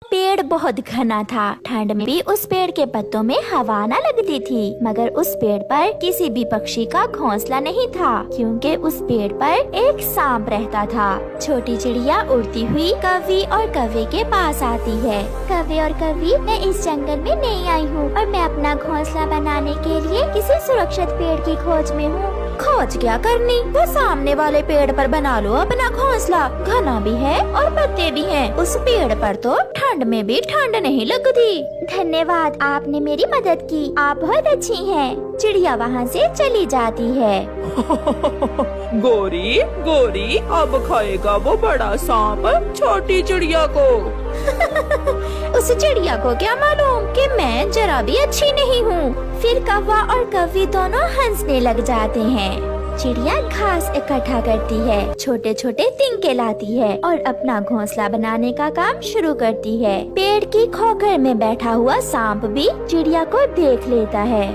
पेड़ बहुत घना था। ठंड में भी उस पेड़ के पत्तों में हवा न लगती थी, मगर उस पेड़ पर किसी भी पक्षी का घोंसला नहीं था, क्योंकि उस पेड़ पर एक सांप रहता था। छोटी चिड़िया उड़ती हुई कौवे और कौवे के पास आती है। कौवे और कौवी, मैं इस जंगल में नई आई हूँ और मैं अपना घोंसला बनाने के लिए किसी सुरक्षित पेड़ की खोज में हूँ। खोज क्या करनी, वो सामने वाले पेड़ पर बना लो अपना घोंसला। घना भी है और पत्ते भी हैं। उस पेड़ पर तो ठंड में भी ठंड नहीं लगती। धन्यवाद, आपने मेरी मदद की। आप बहुत अच्छी हैं। चिड़िया वहाँ से चली जाती है। गोरी गोरी, अब खाएगा वो बड़ा सांप छोटी चिड़िया को। उस चिड़िया को क्या मालूम कि मैं जरा भी अच्छी नहीं हूँ। फिर कौवा और कौवी दोनों हंसने लग जाते हैं। चिड़िया घास इकट्ठा करती है, छोटे छोटे तिनके लाती है और अपना घोंसला बनाने का काम शुरू करती है। पेड़ की खोखर में बैठा हुआ सांप भी चिड़िया को देख लेता है।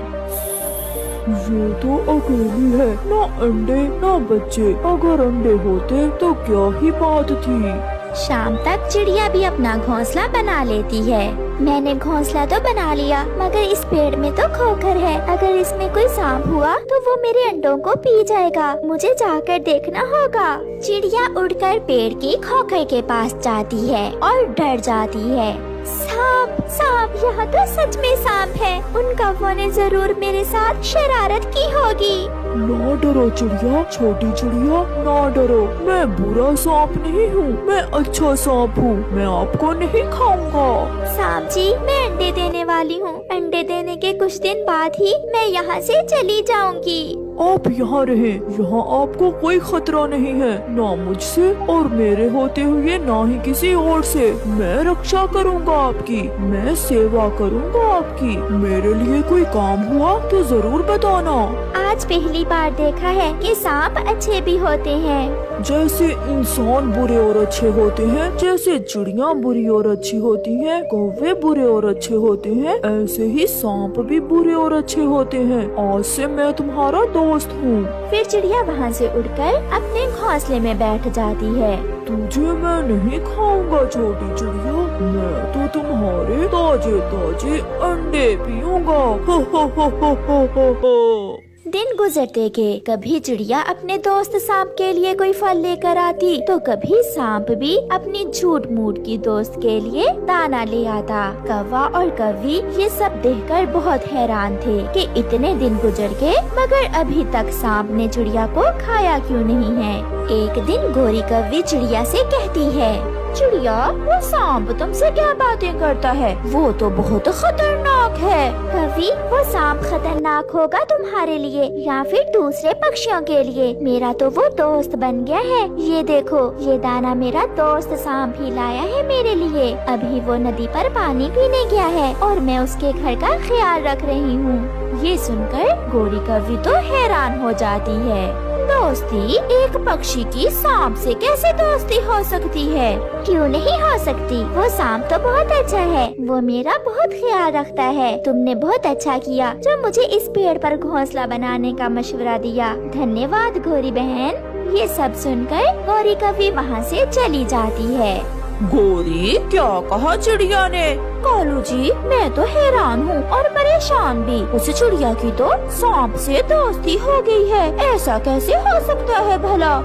ये तो अकेली है, ना अंडे ना बच्चे। अगर अंडे होते तो क्या ही बात थी। शाम तक चिड़िया भी अपना घोंसला बना लेती है। मैंने घोंसला तो बना लिया, मगर इस पेड़ में तो खोखर है। अगर इसमें कोई सांप हुआ तो वो मेरे अंडों को पी जाएगा। मुझे जाकर देखना होगा। चिड़िया उड़कर पेड़ की खोखर के पास जाती है और डर जाती है। सांप सांप, यहाँ तो सच में सांप है। उन कौवों ने जरूर मेरे साथ शरारत की होगी। ना डरो चिड़िया, छोटी चिड़िया ना डरो। मैं बुरा सांप नहीं हूँ, मैं अच्छा सांप हूँ। मैं आपको नहीं खाऊंगा। सांप जी, मैं अंडे देने वाली हूँ। अंडे देने के कुछ दिन बाद ही मैं यहाँ से चली जाऊंगी। आप यहाँ रहें, यहाँ आपको कोई खतरा नहीं है, ना मुझसे और मेरे होते हुए ना ही किसी और से। मैं रक्षा करूँगा आपकी, मैं सेवा करूँगा आपकी। मेरे लिए कोई काम हुआ तो जरूर बताना। आज पहली बार देखा है कि सांप अच्छे भी होते हैं। जैसे इंसान बुरे और अच्छे होते हैं, जैसे चिड़िया बुरी और अच्छी होती हैं, कौवे बुरे और अच्छे होते हैं, ऐसे ही सांप भी बुरे और अच्छे होते हैं। आज से मैं तुम्हारा दोस्त हूँ। फिर चिड़िया वहाँ से उड़कर अपने घोंसले में बैठ जाती है। तुझे मैं नहीं खाऊंगा छोटी चिड़िया, मैं तो तुम्हारे ताजे ताजे अंडे पीऊंगा। हो हो हो हो हो हो हो। दिन गुजरते के कभी चिड़िया अपने दोस्त सांप के लिए कोई फल लेकर आती, तो कभी सांप भी अपनी झूठ मूठ की दोस्त के लिए दाना ले आता। कौवा और कौवी ये सब देखकर बहुत हैरान थे कि इतने दिन गुजर गए, मगर अभी तक सांप ने चिड़िया को खाया क्यों नहीं है। एक दिन गोरी कौवी चिड़िया से कहती है, चिड़िया, वो सांप तुमसे क्या बातें करता है? वो तो बहुत खतरनाक है। कौवी, वो सांप खतरनाक होगा तुम्हारे लिए या फिर दूसरे पक्षियों के लिए। मेरा तो वो दोस्त बन गया है। ये देखो, ये दाना मेरा दोस्त सांप ही लाया है मेरे लिए। अभी वो नदी पर पानी पीने गया है और मैं उसके घर का ख्याल रख रही हूँ। ये सुनकर गोरी कौवी तो हैरान हो जाती है। दोस्ती एक पक्षी की सांप से कैसे दोस्ती हो सकती है? क्यों नहीं हो सकती? वो सांप तो बहुत अच्छा है, वो मेरा बहुत ख्याल रखता है। तुमने बहुत अच्छा किया जो मुझे इस पेड़ पर घोंसला बनाने का मशवरा दिया। धन्यवाद गोरी बहन। ये सब सुनकर गोरी कौवी वहाँ से चली जाती है। गोरी, क्या कहा चिड़िया ने? कालू जी, मैं तो हैरान हूँ और परेशान भी। उस चिड़िया की तो सांप से दोस्ती हो गई है। ऐसा कैसे हो सकता है भला?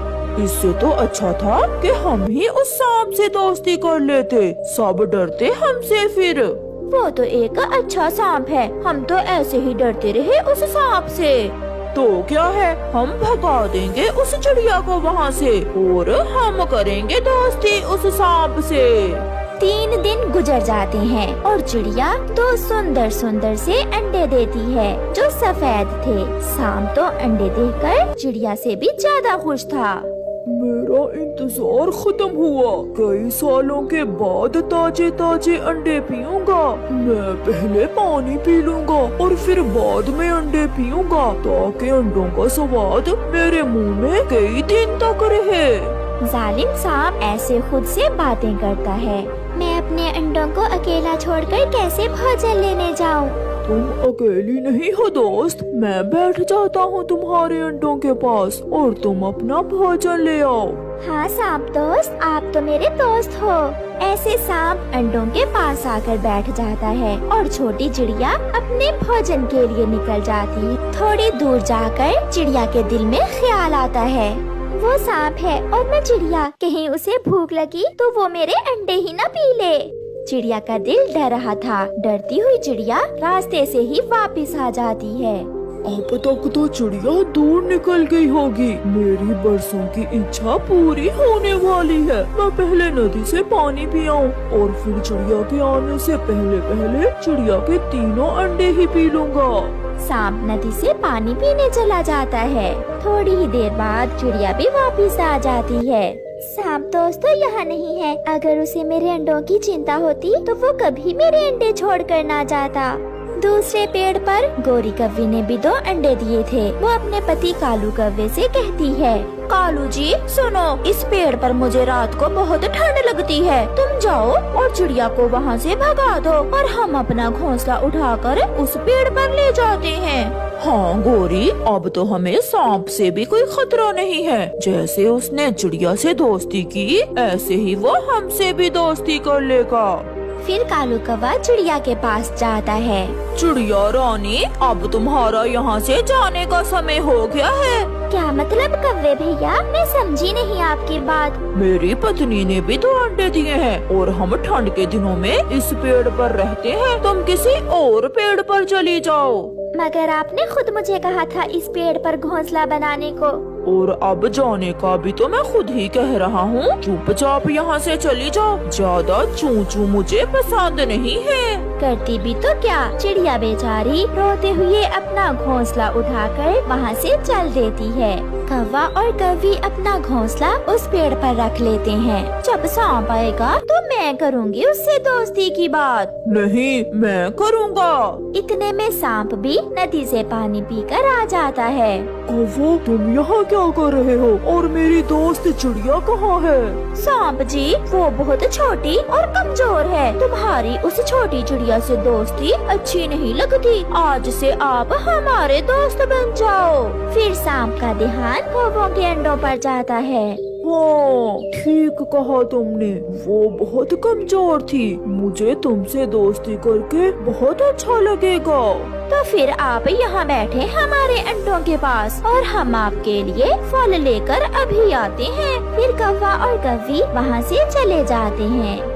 इससे तो अच्छा था कि हम ही उस सांप से दोस्ती कर लेते। सब डरते हमसे फिर। वो तो एक अच्छा सांप है, हम तो ऐसे ही डरते रहे उस सांप से। तो क्या है, हम भगा देंगे उस चिड़िया को वहाँ से और हम करेंगे दोस्ती उस सांप से। 3 दिन गुजर जाते हैं और चिड़िया 2 सुंदर सुंदर से अंडे देती है जो सफेद थे। सांप तो अंडे देखकर चिड़िया से भी ज्यादा खुश था। मेरा इंतजार खत्म हुआ। कई सालों के बाद ताजे ताजे अंडे पीऊंगा। मैं पहले पानी पी लूंगा और फिर बाद में अंडे पीऊंगा, ताकि अंडों का स्वाद मेरे मुंह में कई दिन तक रहे। जालिम सांप ऐसे खुद से बातें करता है। मैं अपने अंडों को अकेला छोड़कर कैसे भोजन लेने जाऊं? तुम अकेली नहीं हो दोस्त, मैं बैठ जाता हूँ तुम्हारे अंडों के पास और तुम अपना भोजन ले आओ। हाँ सांप दोस्त, आप तो मेरे दोस्त हो। ऐसे सांप अंडों के पास आकर बैठ जाता है और छोटी चिड़िया अपने भोजन के लिए निकल जाती है। थोड़ी दूर जाकर चिड़िया के दिल में ख्याल आता है, वो सांप है और मैं चिड़िया, कहीं उसे भूख लगी तो वो मेरे अंडे ही न पी ले। चिड़िया का दिल डर रहा था। डरती हुई चिड़िया रास्ते से ही वापस आ जाती है। अब तक तो चिड़िया दूर निकल गई होगी। मेरी बरसों की इच्छा पूरी होने वाली है। मैं पहले नदी से पानी पी आऊं और फिर चिड़िया के आने से पहले पहले चिड़िया के तीनों अंडे ही पी लूंगा। सांप नदी से पानी पीने चला जाता है। थोड़ी ही देर बाद चिड़िया भी वापस आ जाती है। सांप दोस्त तो यहाँ नहीं है। अगर उसे मेरे अंडों की चिंता होती तो वो कभी मेरे अंडे छोड़कर ना जाता। दूसरे पेड़ पर गोरी कव्वे ने भी 2 अंडे दिए थे। वो अपने पति कालू कव्वे से कहती है, कालू जी सुनो, इस पेड़ पर मुझे रात को बहुत ठंड लगती है। तुम जाओ और चिड़िया को वहाँ से भगा दो और हम अपना घोंसला उठाकर उस पेड़ पर ले जाते हैं। हाँ गोरी, अब तो हमें सांप से भी कोई खतरा नहीं है। जैसे उसने चिड़िया से दोस्ती की, ऐसे ही वो हमसे भी दोस्ती कर लेगा। फिर कालू कौवा चिड़िया के पास जाता है। चिड़िया रानी, अब तुम्हारा यहाँ से जाने का समय हो गया है। क्या मतलब कव्वे भैया, मैं समझी नहीं आपकी बात। मेरी पत्नी ने भी 2 अंडे दिए हैं और हम ठंड के दिनों में इस पेड़ पर रहते हैं। तुम किसी और पेड़ पर चली जाओ। मगर आपने खुद मुझे कहा था इस पेड़ पर घोंसला बनाने को। और अब जाने का भी तो मैं खुद ही कह रहा हूँ। चुपचाप यहाँ से चली जाओ। ज्यादा चू चू मुझे पसंद नहीं है। करती भी तो क्या, चिड़िया बेचारी रोते हुए अपना घोंसला उठाकर वहाँ से चल देती है। कौवा और कव्वी अपना घोंसला उस पेड़ पर रख लेते हैं। जब सांप आएगा तो मैं करूँगी उससे दोस्ती की बात। नहीं, मैं करूँगा। इतने में सांप भी नदी से पानी पीकर आ जाता है। कौवा, तुम यहाँ क्या कर रहे हो और मेरी दोस्त चिड़िया कहाँ है? सांप जी, वो बहुत छोटी और कमजोर है। तुम्हारी उस छोटी चिड़िया से दोस्ती अच्छी नहीं लगती। आज से आप हमारे दोस्त बन जाओ। फिर सांप का ध्यान कौवों के अंडों पर जाता है। हाँ, ठीक कहा तुमने। वो बहुत कमजोर थी। मुझे तुमसे दोस्ती करके बहुत अच्छा लगेगा। तो फिर आप यहाँ बैठे हमारे अंडों के पास और हम आपके लिए फल लेकर अभी आते हैं। फिर कौवा और कव्वी वहाँ से चले जाते हैं।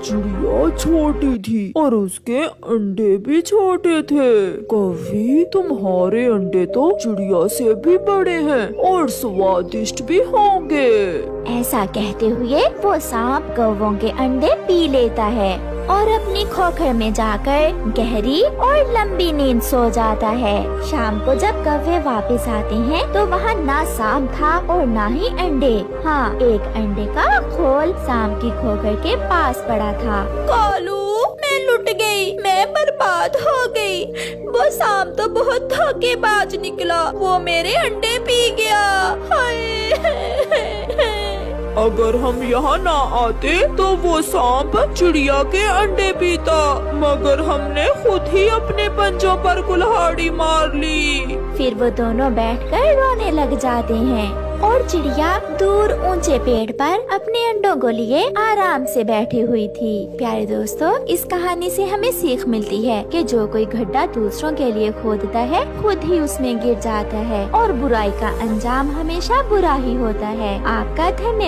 चिड़िया छोटी थी और उसके अंडे भी छोटे थे। कव्वी, तुम्हारे अंडे तो चिड़िया से भी बड़े हैं और स्वादिष्ट भी होंगे। ऐसा कहते हुए वो सांप कौवों के अंडे पी लेता है और अपनी खोखर में जाकर गहरी और लंबी नींद सो जाता है। शाम को जब कौवे वापस आते हैं तो वहाँ ना सांप था और ना ही अंडे। हाँ, एक अंडे का खोल सांप की खोखर के पास पड़ा था। कालू, मैं लुट गई, मैं बर्बाद हो गई। वो सांप तो बहुत धोखेबाज निकला, वो मेरे अंडे पी गया। हाय। अगर हम यहाँ ना आते तो वो सांप चिड़िया के अंडे पीता, मगर हमने खुद ही अपने पंजों पर कुल्हाड़ी मार ली। फिर वो दोनों बैठकर रोने लग जाते हैं और चिड़िया दूर ऊंचे पेड़ पर अपने अंडों को लिए आराम से बैठी हुई थी। प्यारे दोस्तों, इस कहानी से हमें सीख मिलती है कि जो कोई गड्ढा दूसरों के लिए खोदता है खुद ही उसमें गिर जाता है और बुराई का अंजाम हमेशा बुरा ही होता है। आपका धन्यवाद।